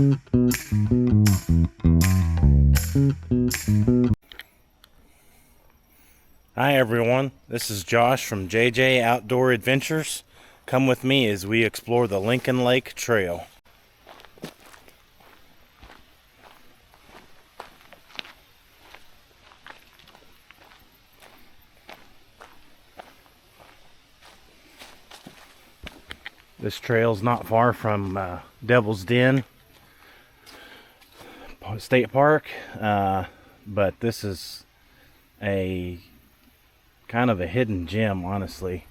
Hi everyone, this is Josh from JJ Outdoor Adventures. Come with me as we explore the Lincoln Lake Trail. This trail's not far from Devil's Den State Park, but this is a kind of a hidden gem, honestly.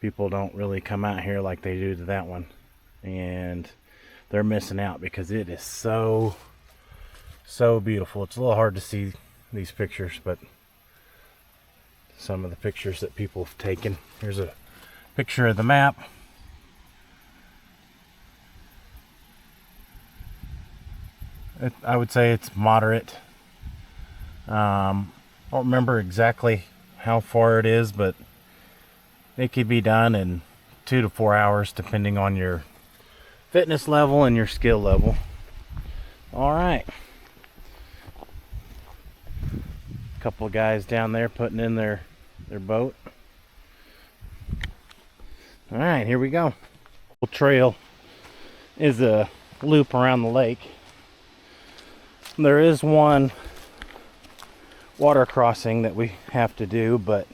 People don't really come out here like they do to that one, and they're missing out because it is so beautiful. It's a little hard to see these pictures, but some of the pictures that people have taken. Here's a picture of the map. I would say it's moderate. I don't remember exactly how far it is, but it could be done in 2 to 4 hours depending on your fitness level and your skill level. Alright, a couple of guys down there putting in their boat. Alright, here we go. The trail is a loop around the lake. There is one water crossing that we have to do, but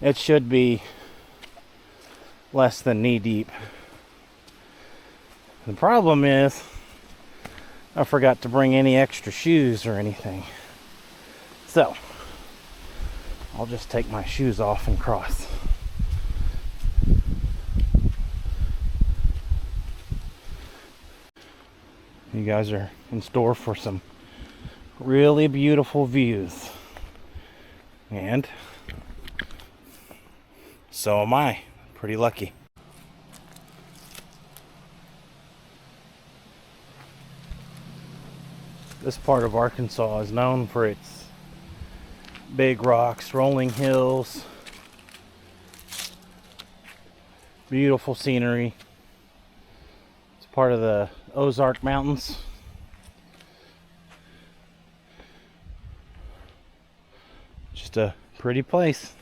it should be less than knee deep. The problem is I forgot to bring any extra shoes or anything, so I'll just take my shoes off and cross. You guys are in store for some really beautiful views, and so am I. Pretty lucky. This part of Arkansas is known for its big rocks, rolling hills, beautiful scenery. It's part of the Ozark Mountains. Just a pretty place.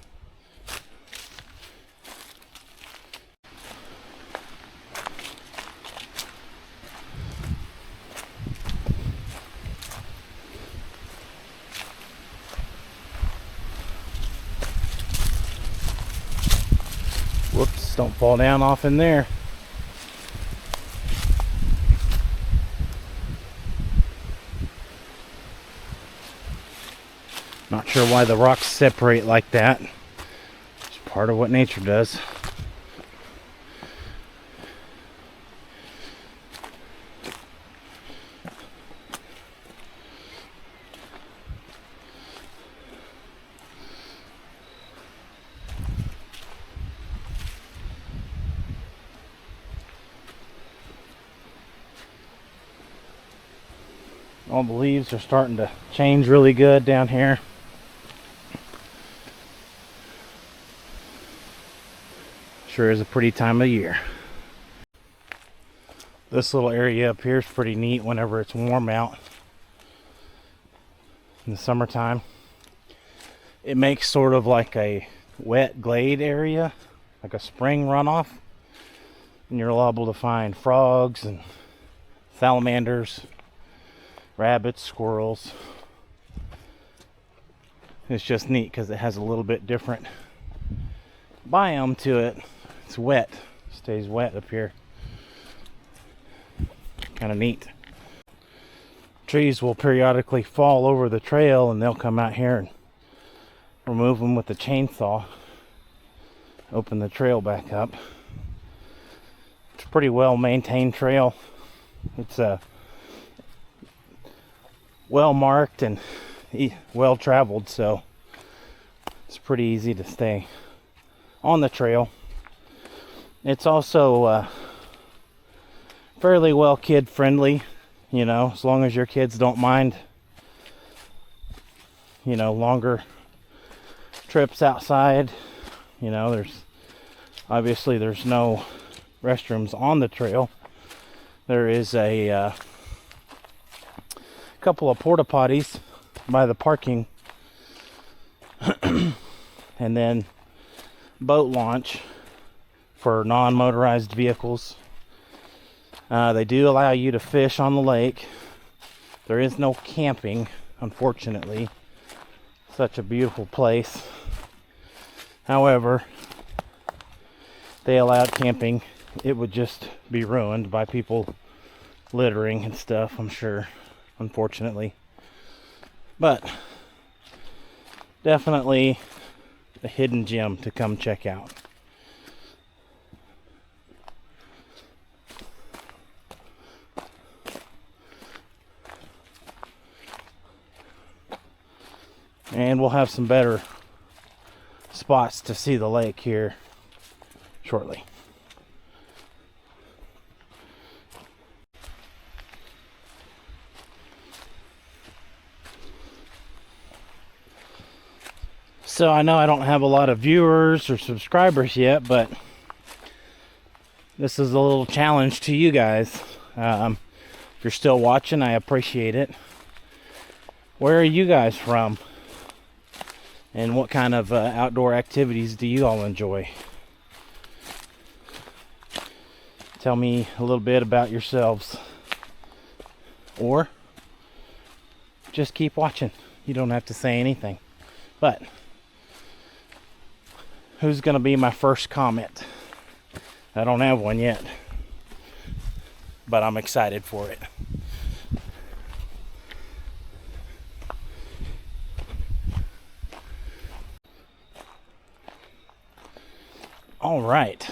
Whoops, don't fall down off in there. Not sure why the rocks separate like that. It's part of what nature does. All the leaves are starting to change really good down here. Sure is a pretty time of year. This little area up here is pretty neat whenever it's warm out in the summertime. It makes sort of like a wet glade area, like a spring runoff, and you're liable to find frogs and salamanders, rabbits, squirrels. It's just neat because it has a little bit different biome to it. It's wet, stays wet up here. Kind of neat. Trees will periodically fall over the trail, and they'll come out here and remove them with the chainsaw, open the trail back up. It's a pretty well maintained trail. It's well marked and well traveled, so it's pretty easy to stay on the trail. It's also fairly well kid friendly, you know, as long as your kids don't mind, you know, longer trips outside. You know, there's no restrooms on the trail. there is a couple of porta potties by the parking, and then boat launch for non-motorized vehicles. They do allow you to fish on the lake. There is no camping, unfortunately. Such a beautiful place. However, if they allowed camping, it would just be ruined by people littering and stuff, I'm sure, unfortunately. But definitely a hidden gem to come check out. And we'll have some better spots to see the lake here shortly. So I know I don't have a lot of viewers or subscribers yet, but this is a little challenge to you guys. If you're still watching, I appreciate it. Where are you guys from? And what kind of outdoor activities do you all enjoy? Tell me a little bit about yourselves. Or just keep watching. You don't have to say anything. But who's going to be my first comment? I don't have one yet, but I'm excited for it. All right,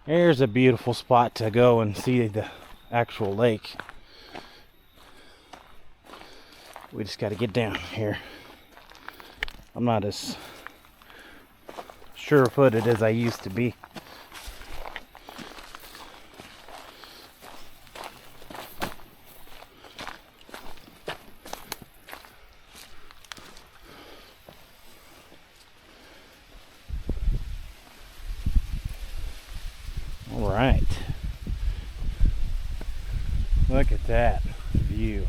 here's a beautiful spot to go and see the actual lake. We just got to get down here. I'm not as sure-footed as I used to be. All right. Look at that view.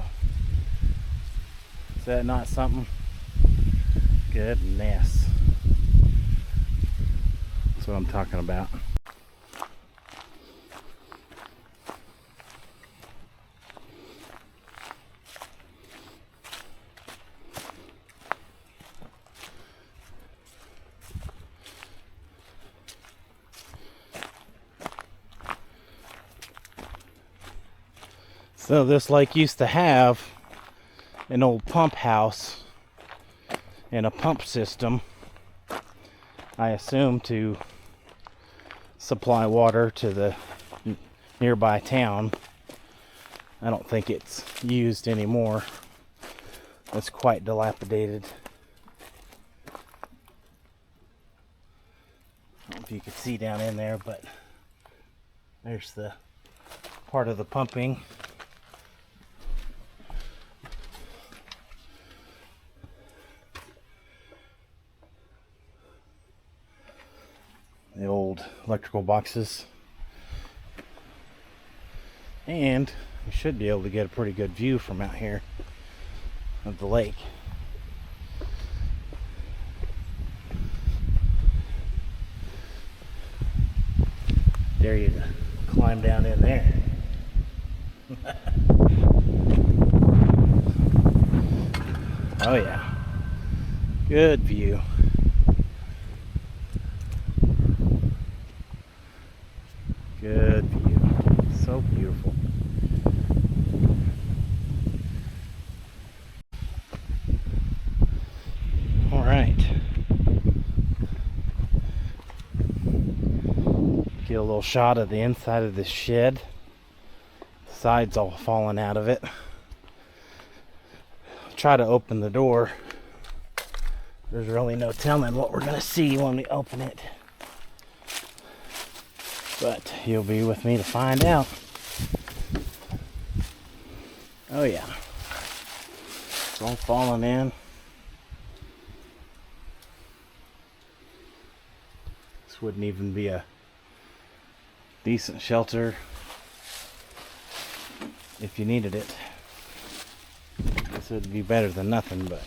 Is that not something? Goodness. That's what I'm talking about. So this lake used to have an old pump house and a pump system, I assume, to supply water to the nearby town. I don't think it's used anymore. It's quite dilapidated. I don't know if you can see down in there, but there's the part of the pumping. The old electrical boxes, and you should be able to get a pretty good view from out here of the lake. Dare you to climb down in there. Oh yeah, good view. Good view. So beautiful. All right. Get a little shot of the inside of this shed. The sides all falling out of it. Try to open the door. There's really no telling what we're gonna see when we open it. But you'll be with me to find out. Oh yeah. It's all falling in. This wouldn't even be a decent shelter if you needed it. This would be better than nothing, but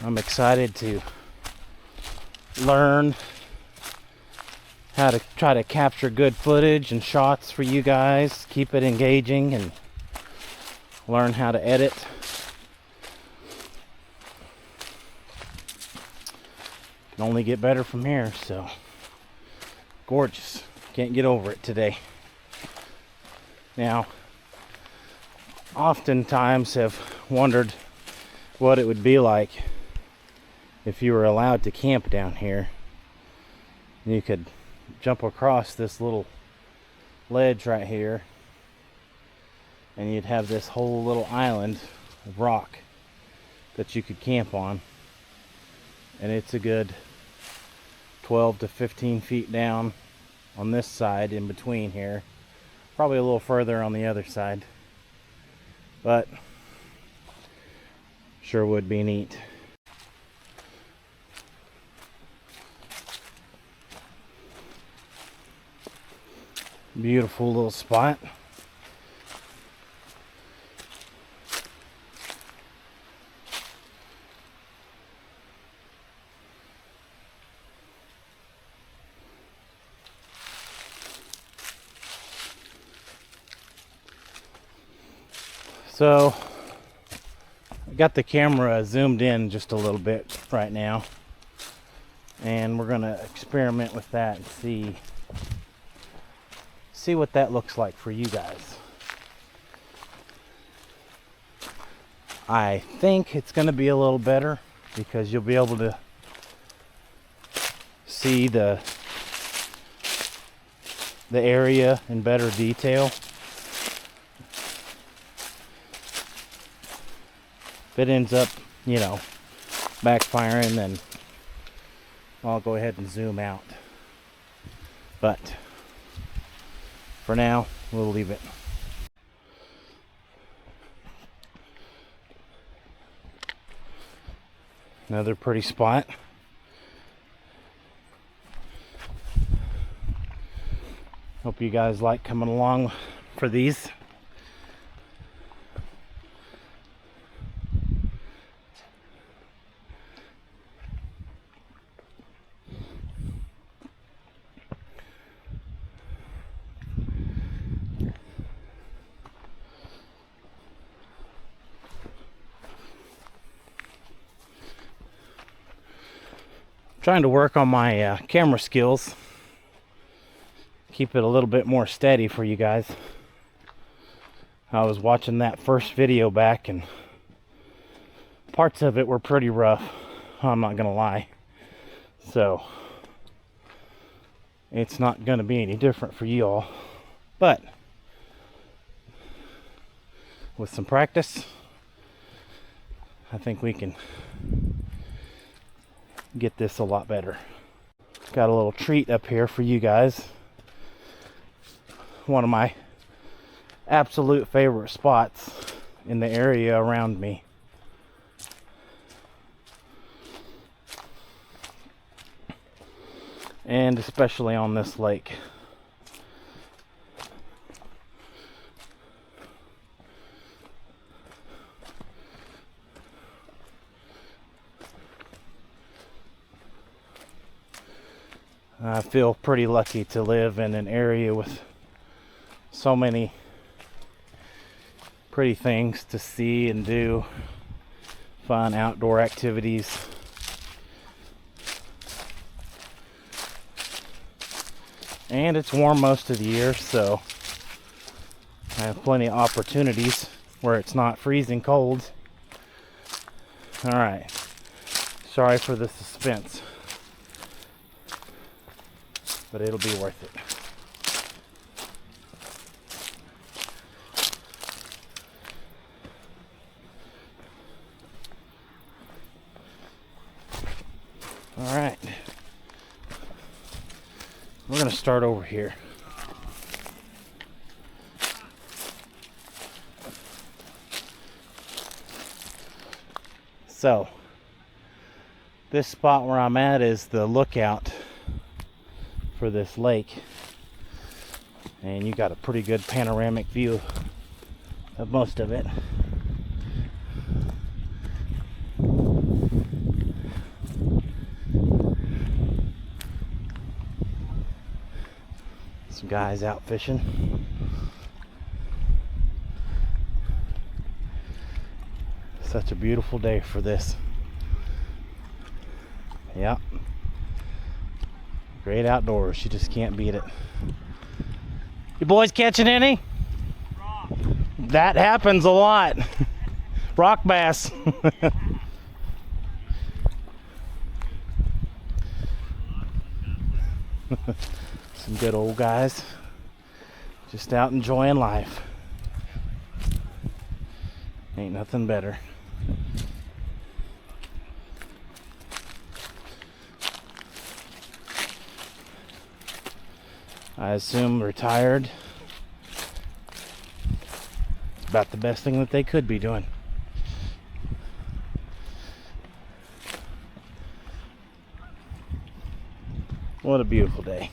I'm excited to learn how to try to capture good footage and shots for you guys, keep it engaging, and learn how to edit. Can only get better from here, so gorgeous. Can't get over it today. Now, oftentimes have wondered what it would be like if you were allowed to camp down here. You could jump across this little ledge right here, and you'd have this whole little island of rock that you could camp on. And it's a good 12 to 15 feet down on this side in between here. Probably a little further on the other side. But sure would be neat. Beautiful little spot. So I got the camera zoomed in just a little bit right now, and we're gonna experiment with that and see what that looks like for you guys. I think it's gonna be a little better because you'll be able to see the area in better detail. If it ends up, backfiring, then I'll go ahead and zoom out. But for now, we'll leave it. Another pretty spot. Hope you guys like coming along for these. Trying to work on my camera skills, keep it a little bit more steady for you guys. I was watching that first video back, and parts of it were pretty rough, I'm not gonna lie. So it's not gonna be any different for you all, but with some practice, I think we can get this a lot better. Got a little treat up here for you guys. One of my absolute favorite spots in the area around me. And especially on this lake. I feel pretty lucky to live in an area with so many pretty things to see and do, fun outdoor activities. And it's warm most of the year, so I have plenty of opportunities where it's not freezing cold. Alright, sorry for the suspense, but it'll be worth it. All right, we're gonna start over here. So this spot where I'm at is the lookout for this lake, and you got a pretty good panoramic view of most of it. Some guys out fishing. Such a beautiful day for this. Yep. Great outdoors. You just can't beat it. You boys catching any? Rock. That happens a lot. Rock bass. Some good old guys. Just out enjoying life. Ain't nothing better. I assume retired. It's about the best thing that they could be doing. What a beautiful day.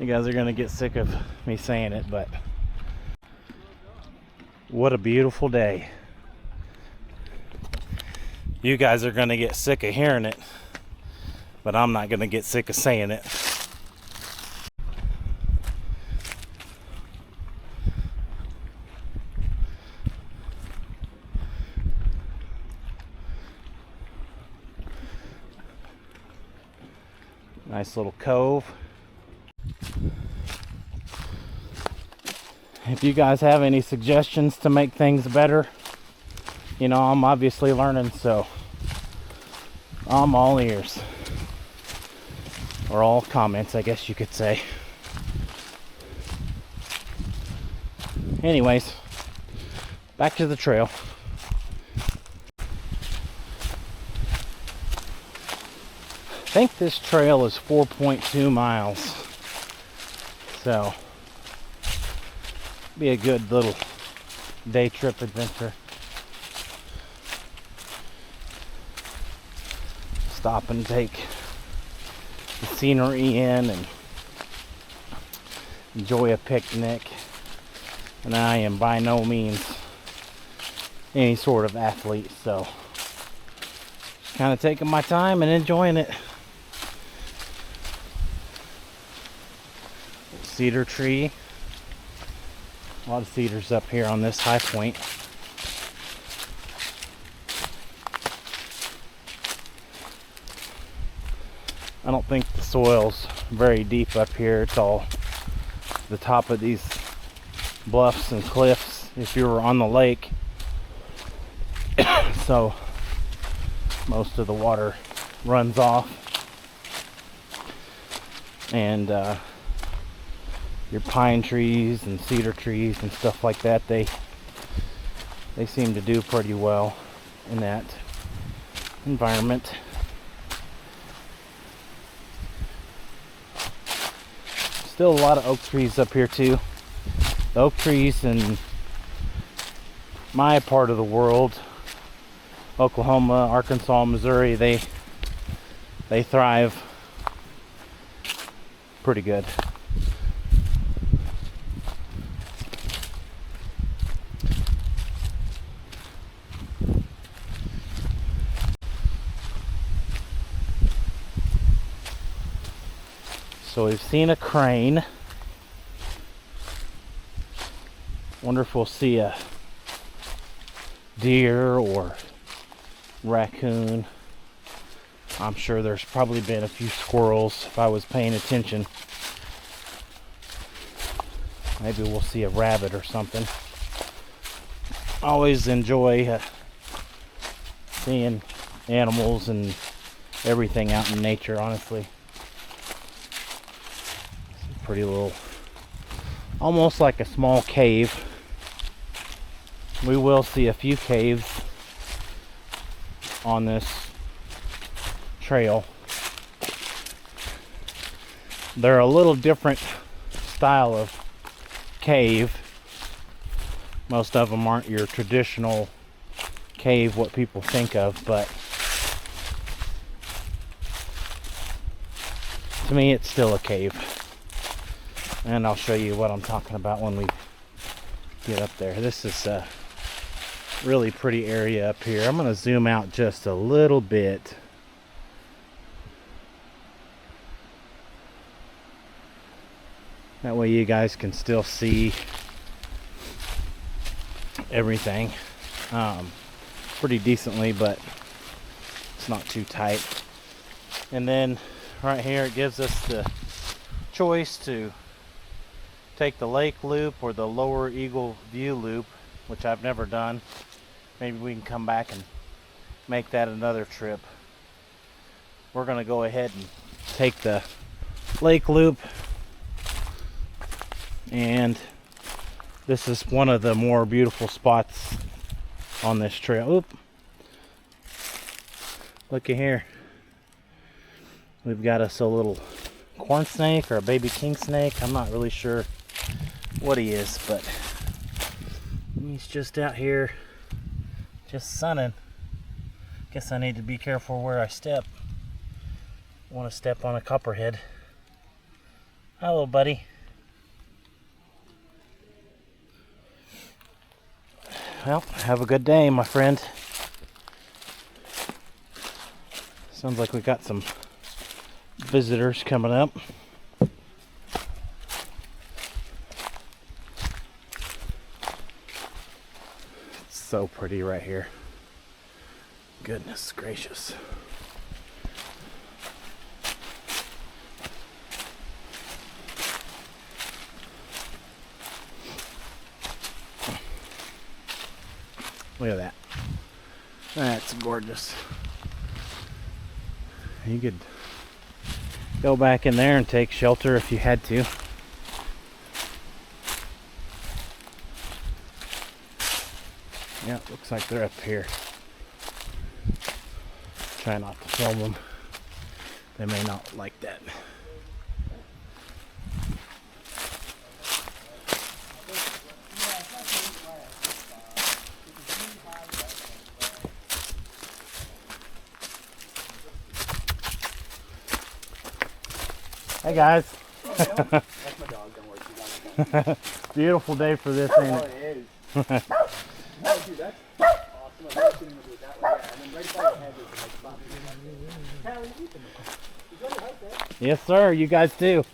You guys are gonna get sick of me saying it, but what a beautiful day. You guys are gonna get sick of hearing it, but I'm not gonna get sick of saying it. Nice little cove. If you guys have any suggestions to make things better, you know, I'm obviously learning, so I'm all ears. Or all comments, I guess you could say. Anyways, back to the trail. I think this trail is 4.2 miles, so be a good little day trip adventure. Stop and take the scenery in and enjoy a picnic. And I am by no means any sort of athlete, so just kind of taking my time and enjoying it. Cedar tree. A lot of cedars up here on this high point. I don't think the soil's very deep up here. It's all the top of these bluffs and cliffs if you were on the lake. So most of the water runs off, and your pine trees and cedar trees and stuff like that, they seem to do pretty well in that environment. Still a lot of oak trees up here too. The oak trees in my part of the world, Oklahoma, Arkansas, Missouri, they thrive pretty good. So we've seen a crane. Wonder if we'll see a deer or raccoon. I'm sure there's probably been a few squirrels if I was paying attention. Maybe we'll see a rabbit or something. I always enjoy seeing animals and everything out in nature, honestly. Pretty little, almost like a small cave. We will see a few caves on this trail. They're a little different style of cave. Most of them aren't your traditional cave, what people think of, but to me it's still a cave. And I'll show you what I'm talking about when we get up there. This is a really pretty area up here. I'm going to zoom out just a little bit. That way you guys can still see everything pretty decently, but it's not too tight. And then right here it gives us the choice to take the lake loop or the lower Eagle View loop, which I've never done. Maybe we can come back and make that another trip. We're going to go ahead and take the lake loop, and this is one of the more beautiful spots on this trail. Oop. Looky here. We've got us a little corn snake or a baby king snake. I'm not really sure what he is, but he's just out here just sunning. Guess I need to be careful where I step. I want to step on a copperhead. Hello, buddy. Well, have a good day, my friend. Sounds like we got some visitors coming up. It's so pretty right here. Goodness gracious. Look at that. That's gorgeous. You could go back in there and take shelter if you had to. Yeah, it looks like they're up here. Try not to film them. They may not like that. Hey guys. That's my dog, don't worry. Beautiful day for this, ain't it? It is. Oh, dude, that's awesome. I've never seen him do it that way. Yeah, and then right by your head is like spot. How are you keeping it? You got your house there? Yes, sir. You guys too.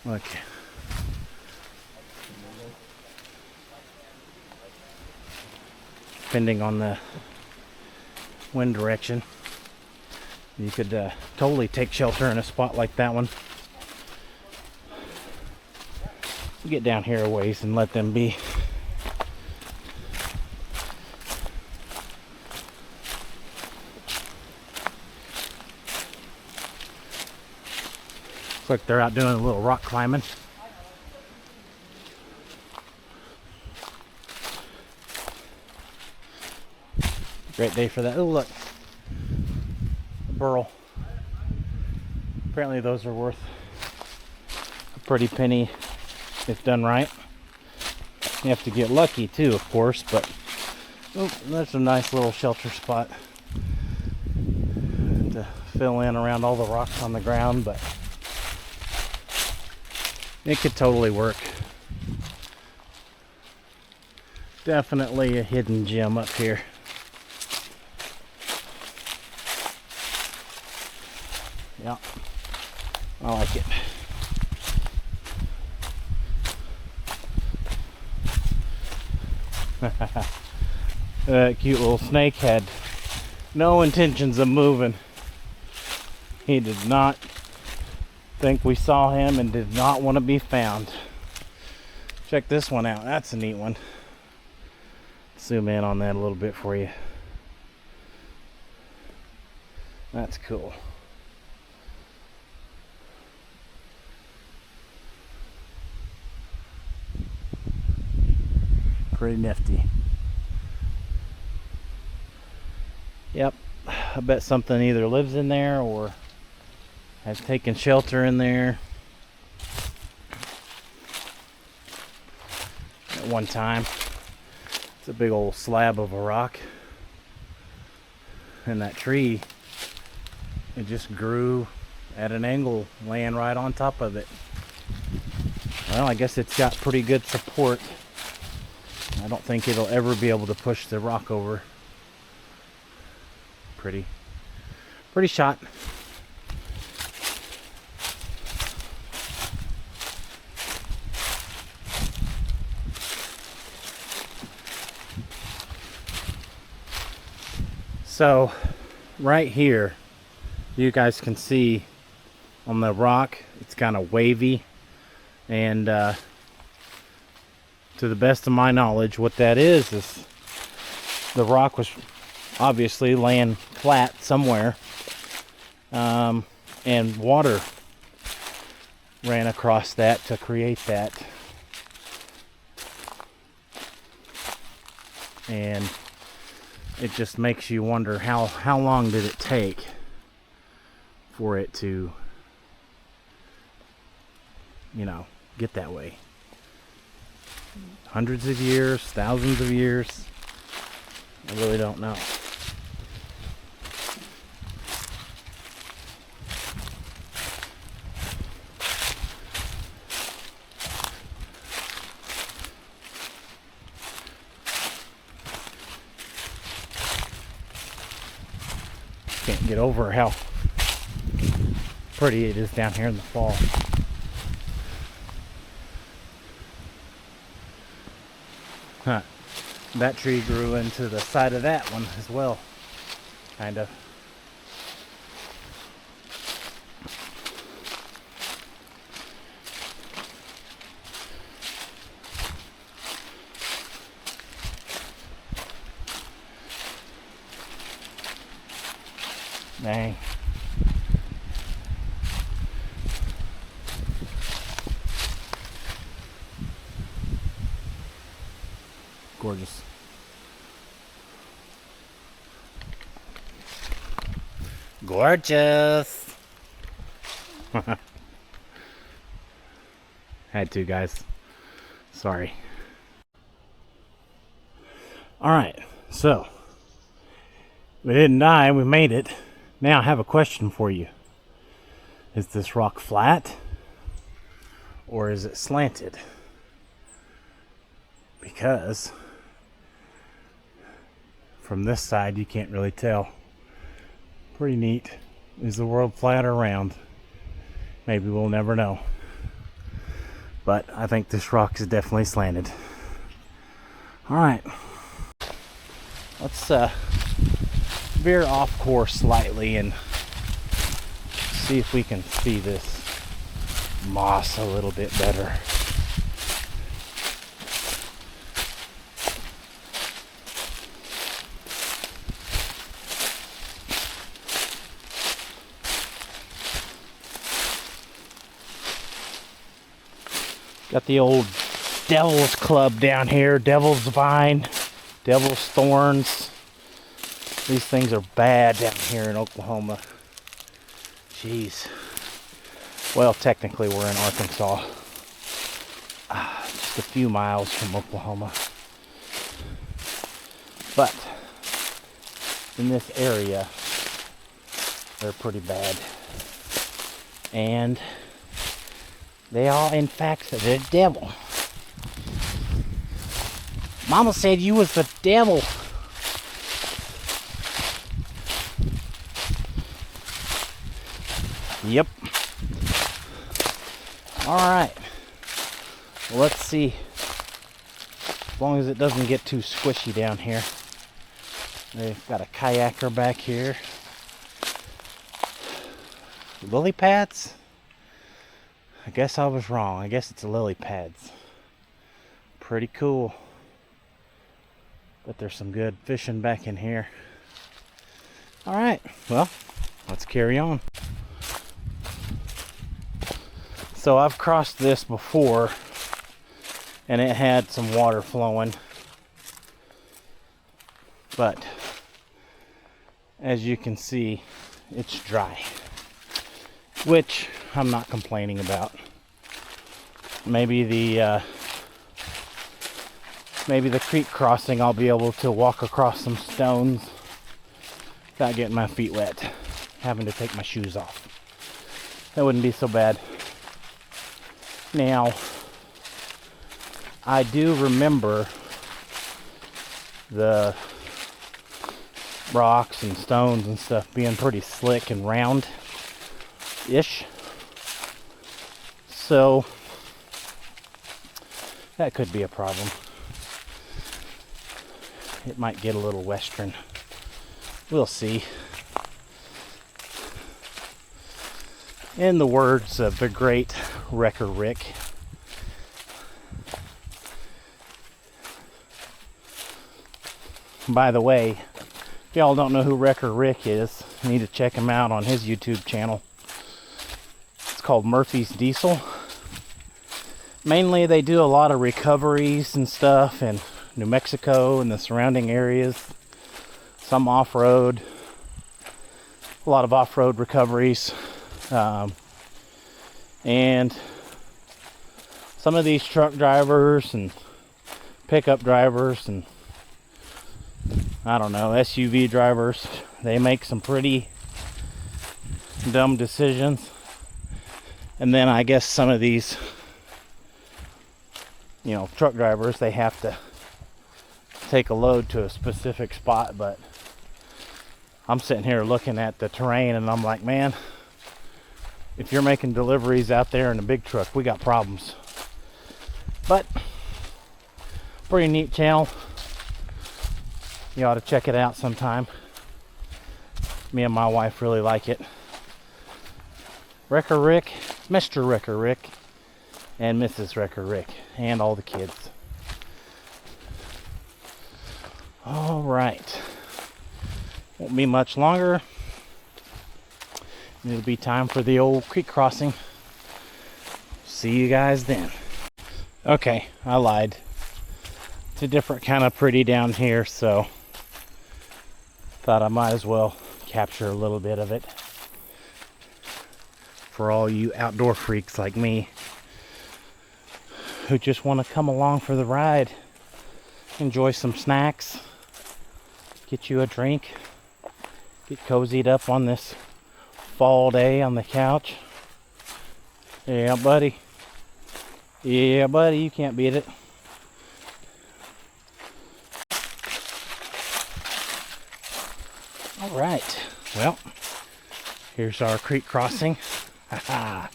Okay. Depending on the wind direction, you could totally take shelter in a spot like that one. Get down here a ways and let them be. Looks like they're out doing a little rock climbing. Great day for that. Oh, look. A burl. Apparently those are worth a pretty penny if done right. You have to get lucky too, of course, but oh, that's a nice little shelter spot to fill in around all the rocks on the ground, but it could totally work. Definitely a hidden gem up here. Yeah, I like it. That cute little snake had no intentions of moving. He did not think we saw him and did not want to be found. Check this one out. That's a neat one. Zoom in on that a little bit for you. That's cool. Pretty nifty. Yep, I bet something either lives in there or has taken shelter in there at one time. It's It's a big old slab of a rock. And that tree, it just grew at an angle, laying right on top of it. Well, I guess it's got pretty good support. I don't think it'll ever be able to push the rock over. Pretty shot. So right here, you guys can see on the rock, it's kind of wavy, and to the best of my knowledge, what that is the rock was obviously laying flat somewhere, and water ran across that to create that. And it just makes you wonder how long did it take for it to, you know, get that way. Hundreds of years, thousands of years. I really don't know. Can't get over how pretty it is down here in the fall. Huh. That tree grew into the side of that one as well, kind of. Dang. Gorgeous. Gorgeous. Had to, guys. Sorry. Alright, so we didn't die, we made it. Now I have a question for you. Is this rock flat or is it slanted? Because from this side you can't really tell. Pretty neat. Is the world flat or round? Maybe we'll never know. But I think this rock is definitely slanted. Alright. Let's veer off course slightly and see if we can see this moss a little bit better. Got the old Devil's Club down here, Devil's Vine, Devil's Thorns. These things are bad down here in Oklahoma. Jeez. Well, technically we're in Arkansas. Just a few miles from Oklahoma. But in this area, they're pretty bad. And they are, in fact, the devil. Mama said you was the devil. Yep. Alright. Well, let's see. As long as it doesn't get too squishy down here. They've got a kayaker back here. Lily pads? I guess I was wrong. I guess it's lily pads. Pretty cool. But there's some good fishing back in here. Alright, well, let's carry on. So I've crossed this before and it had some water flowing. But as you can see, it's dry. Which I'm not complaining about. Maybe the maybe the creek crossing I'll be able to walk across some stones without getting my feet wet, having to take my shoes off. That wouldn't be so bad. Now, I do remember the rocks and stones and stuff being pretty slick and round-ish. So, that could be a problem. It might get a little western. We'll see. In the words of the great Wrecker Rick, by the way, if y'all don't know who Wrecker Rick is, you need to check him out on his YouTube channel. It's called Murphy's Diesel. Mainly they do a lot of recoveries and stuff in New Mexico and the surrounding areas. Some off-road, a lot of off-road recoveries. And some of these truck drivers and pickup drivers and I don't know, SUV drivers, they make some pretty dumb decisions. And then I guess some of these, you know, truck drivers, they have to take a load to a specific spot, but I'm sitting here looking at the terrain and I'm like, man, if you're making deliveries out there in a big truck, we got problems. But pretty neat channel. You ought to check it out sometime. Me and my wife really like it. Wrecker Rick, Mr. Wrecker Rick, and Mrs. Wrecker Rick, and all the kids. All right. Won't be much longer. It'll be time for the old creek crossing. See you guys then. Okay, I lied. It's a different kind of pretty down here, so thought I might as well capture a little bit of it for all you outdoor freaks like me who just want to come along for the ride, enjoy some snacks, get you a drink, get cozied up on this fall day on the couch. Yeah, buddy. Yeah, buddy, you can't beat it. All right. Well, here's our creek crossing. Haha.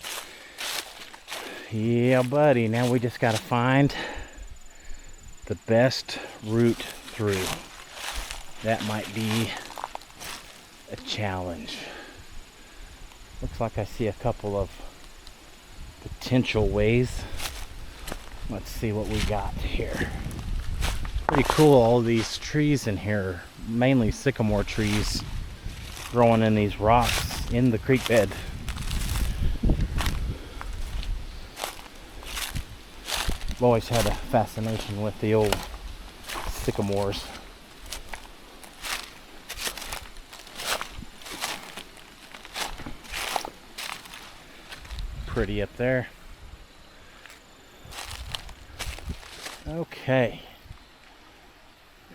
Yeah, buddy. Now we just got to find the best route through. That might be a challenge. Looks like I see a couple of potential ways. Let's see what we got here. Pretty cool, all these trees in here, mainly sycamore trees growing in these rocks in the creek bed. I've always had a fascination with the old sycamores. Pretty up there. Okay.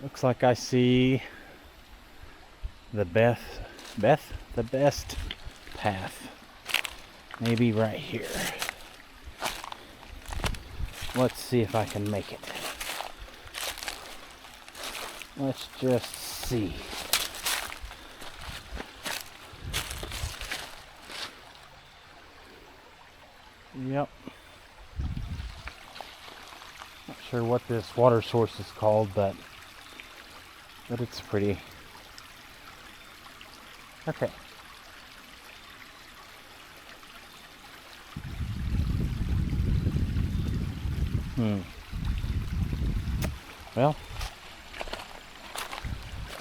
Looks like I see the best path. Maybe right here. Let's see if I can make it. Let's just see. Yep. Not sure what this water source is called, but it's pretty. Okay. Well,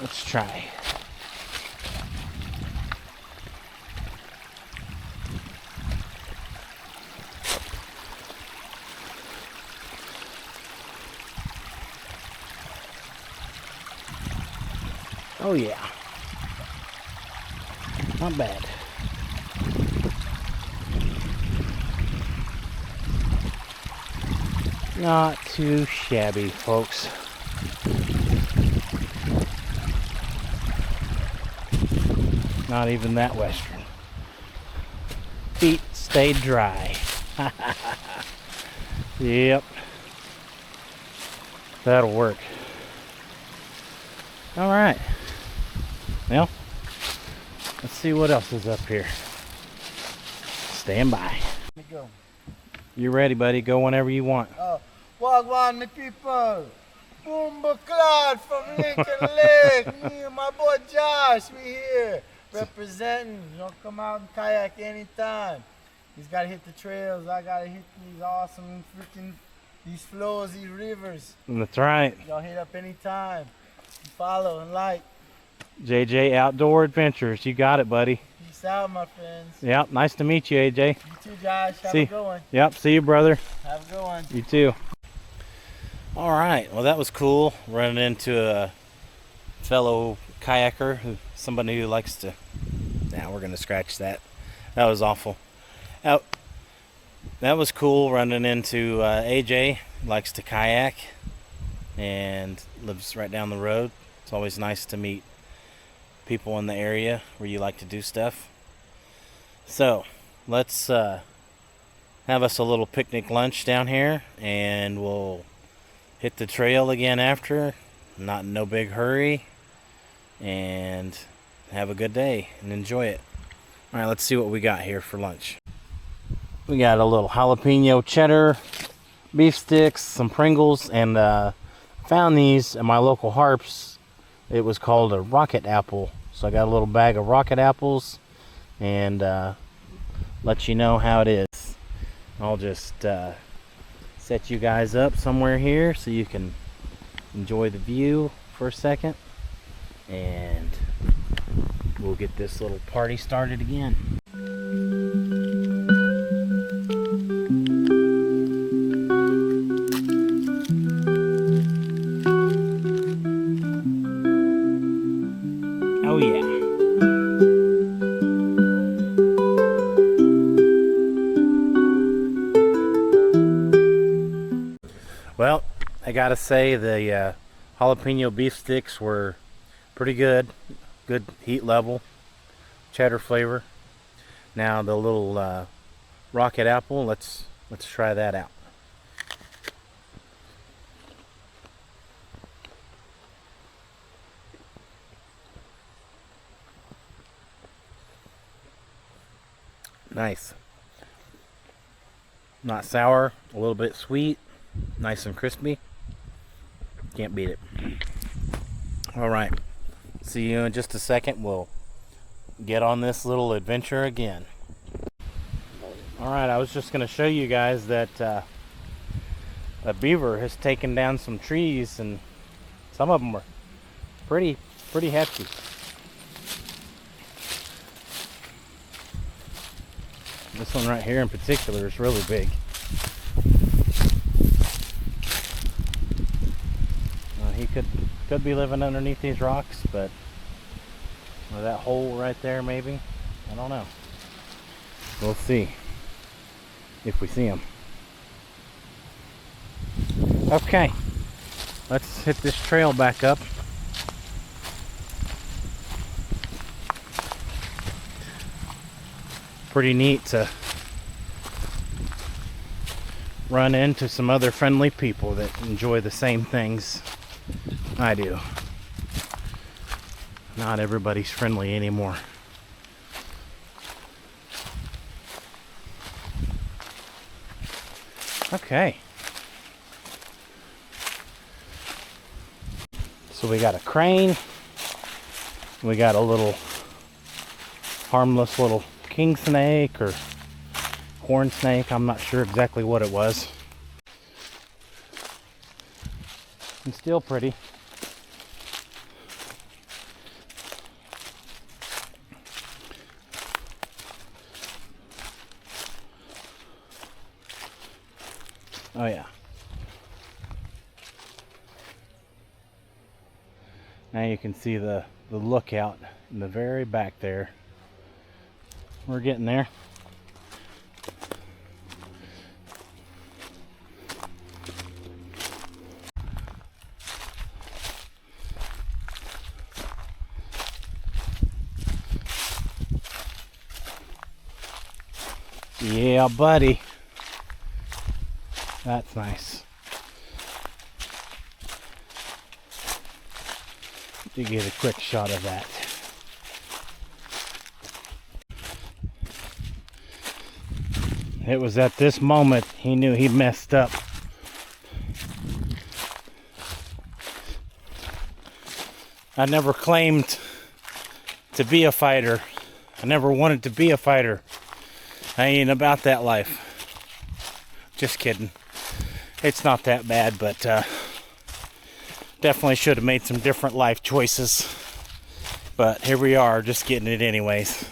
let's try. Oh yeah. Not bad. Not too shabby, folks. Not even that western. Feet stayed dry. Yep. That'll work. All right. Well, let's see what else is up here. Stand by. Let me go. You ready, buddy? Go whenever you want. Wagwan, me people. Boomba Cloud from Lincoln Lake. Me and my boy Josh, we here representing. You know, come out and kayak anytime. He's got to hit the trails. I got to hit these awesome freaking, these flows, these rivers. That's right. Y'all hit up anytime. Follow and like. JJ Outdoor Adventures. You got it, buddy. Peace out, my friends. Yep. Nice to meet you, AJ. You too, Josh. Have See. a good one. Yep. See you, brother. Have a good one. You too. All right. Well, that was cool. Running into a fellow kayaker, somebody who likes to. Now we're gonna scratch that. That was awful. That was cool. Running into AJ. Likes to kayak and lives right down the road. It's always nice to meet people in the area where you like to do stuff. So let's have us a little picnic lunch down here, and we'll hit the trail again after. Not in no big hurry, and have a good day and enjoy it. All right, let's see what we got here for lunch. We got a little jalapeno cheddar beef sticks, some Pringles, and found these at my local Harps. It was called a rocket apple. So I got a little bag of rocket apples, and let you know how it is. I'll just set you guys up somewhere here so you can enjoy the view for a second, and we'll get this little party started again. Oh yeah. Well, I gotta say the jalapeno beef sticks were pretty good. Good heat level, cheddar flavor. Now the little rocket apple, let's try that out. Nice. Not sour, a little bit sweet, nice and crispy. Can't beat it. All right. See you in just a second. We'll get on this little adventure again. All right, I was just going to show you guys that a beaver has taken down some trees, and some of them are pretty hefty. This one right here in particular is really big. He could be living underneath these rocks, but or that hole right there maybe. I don't know. We'll see if we see him. Okay, let's hit this trail back up. Pretty neat to run into some other friendly people that enjoy the same things I do. Not everybody's friendly anymore. Okay. So we got a crane. We got a little harmless little king snake or horn snake. I'm not sure exactly what it was. And still pretty. Oh yeah. Now you can see the lookout in the very back there. We're getting there. Yeah, buddy. That's nice. To get a quick shot of that. It was at this moment he knew he messed up. I never claimed to be a fighter. I never wanted to be a fighter. I ain't about that life. Just kidding. It's not that bad, but definitely should have made some different life choices. But here we are, just getting it anyways.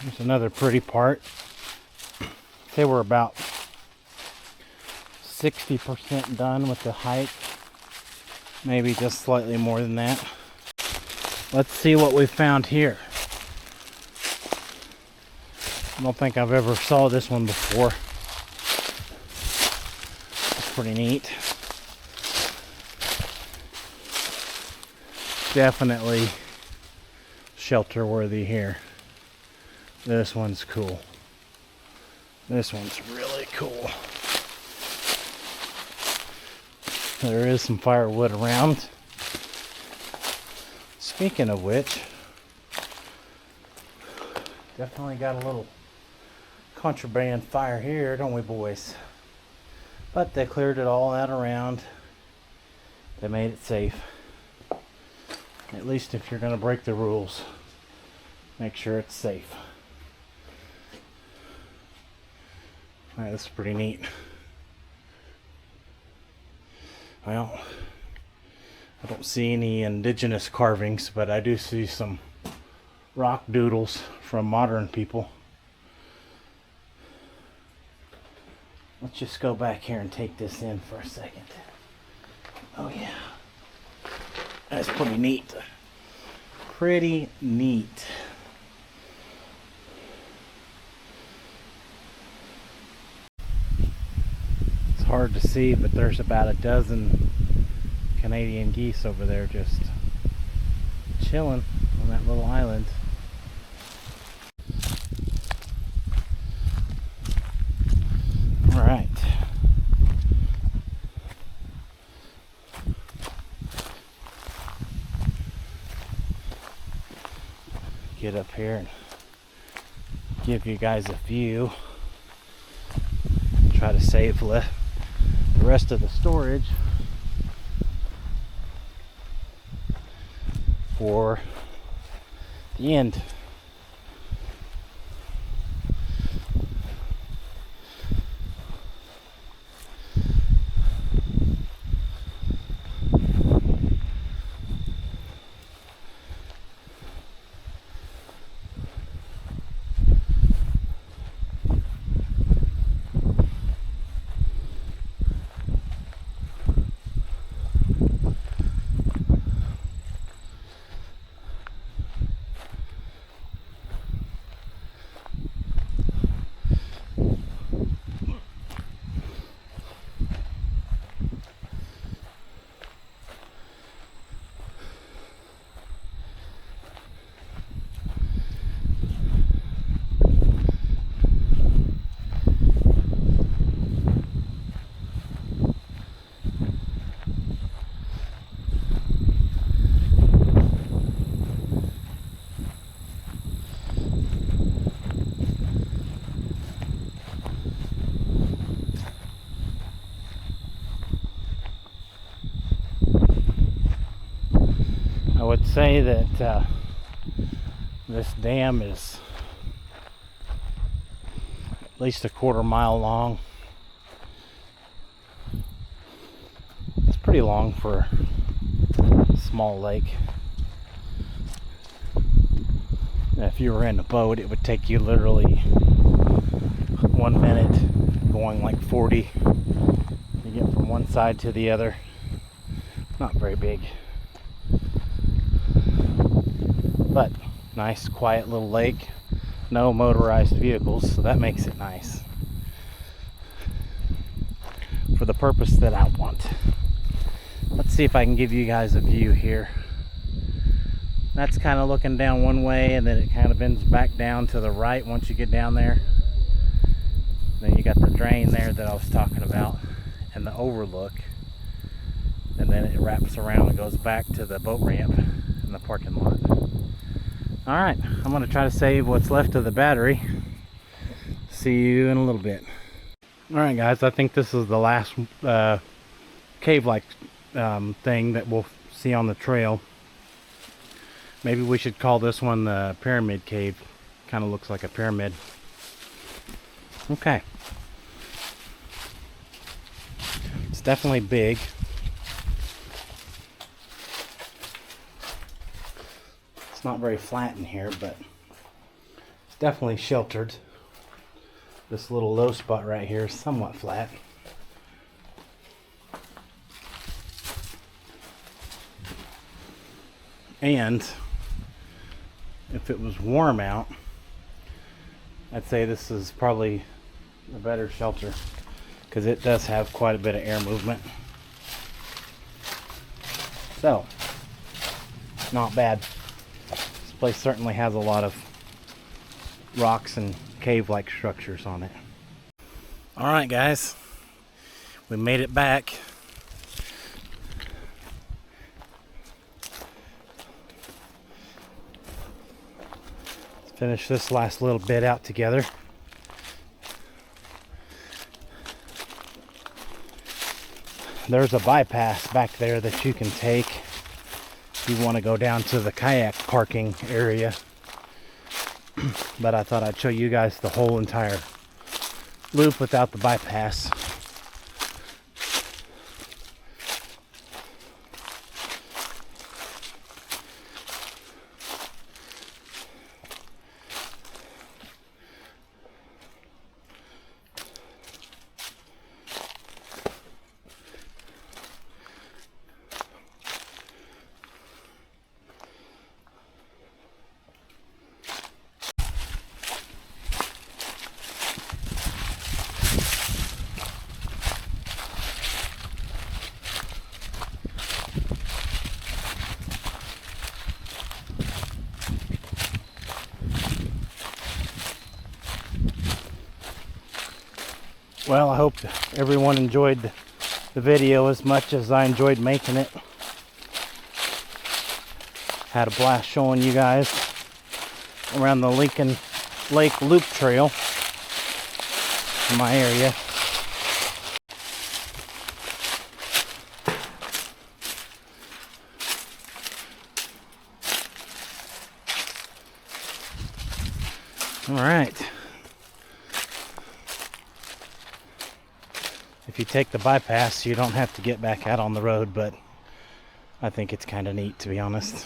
Here's another pretty part. They were about 60% done with the hike. Maybe just slightly more than that. Let's see what we found here. I don't think I've ever saw this one before. It's pretty neat. Definitely shelter worthy here. This one's cool. This one's really cool. There is some firewood around. Speaking of which, definitely got a little contraband fire here, don't we, boys? But they cleared it all out around. They made it safe. At least if you're going to break the rules, make sure it's safe. Alright, this is pretty neat. Well, I don't see any indigenous carvings, but I do see some rock doodles from modern people. Let's just go back here and take this in for a second. Oh yeah. That's pretty neat. Pretty neat. Hard to see, but there's about a dozen Canadian geese over there just chilling on that little island. All right. Get up here and give you guys a view. Try to save the rest of the storage for the end. I would say that this dam is at least a quarter-mile long. It's pretty long for a small lake. If you were in a boat, it would take you literally 1 minute going like 40 to get from one side to the other. Not very big, but nice quiet little lake. no motorized vehicles, so that makes it nice for the purpose that I want. Let's see if I can give you guys a view here. That's kind of looking down one way, and then it kind of bends back down to the right once you get down there. Then you got the drain there that I was talking about, and the overlook, and then it wraps around and goes back to the boat ramp in the parking lot. Alright, I'm going to try to save what's left of the battery. See you in a little bit. Alright guys, I think this is the last cave-like thing that we'll see on the trail. Maybe we should call this one the Pyramid Cave. Kind of looks like a pyramid. Okay. It's definitely big. It's not very flat in here, but it's definitely sheltered. This little low spot right here is somewhat flat. And if it was warm out, I'd say this is probably a better shelter because it does have quite a bit of air movement. So, not bad. This place certainly has a lot of rocks and cave-like structures on it. Alright guys, we made it back. Let's finish this last little bit out together. There's a bypass back there that you can take if you want to go down to the kayak parking area. But I thought I'd show you guys the whole entire loop without the bypass. Well, I hope everyone enjoyed the video as much as I enjoyed making it. Had a blast showing you guys around the Lincoln Lake Loop Trail in my area. All right. If you take the bypass, you don't have to get back out on the road, but I think it's kind of neat, to be honest.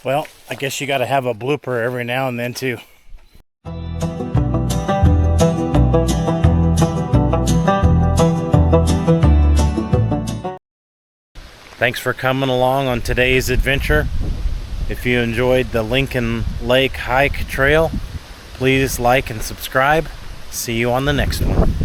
Well, I guess you got to have a blooper every now and then too. Thanks for coming along on today's adventure. If you enjoyed the Lincoln Lake Hike Trail, please like and subscribe. See you on the next one.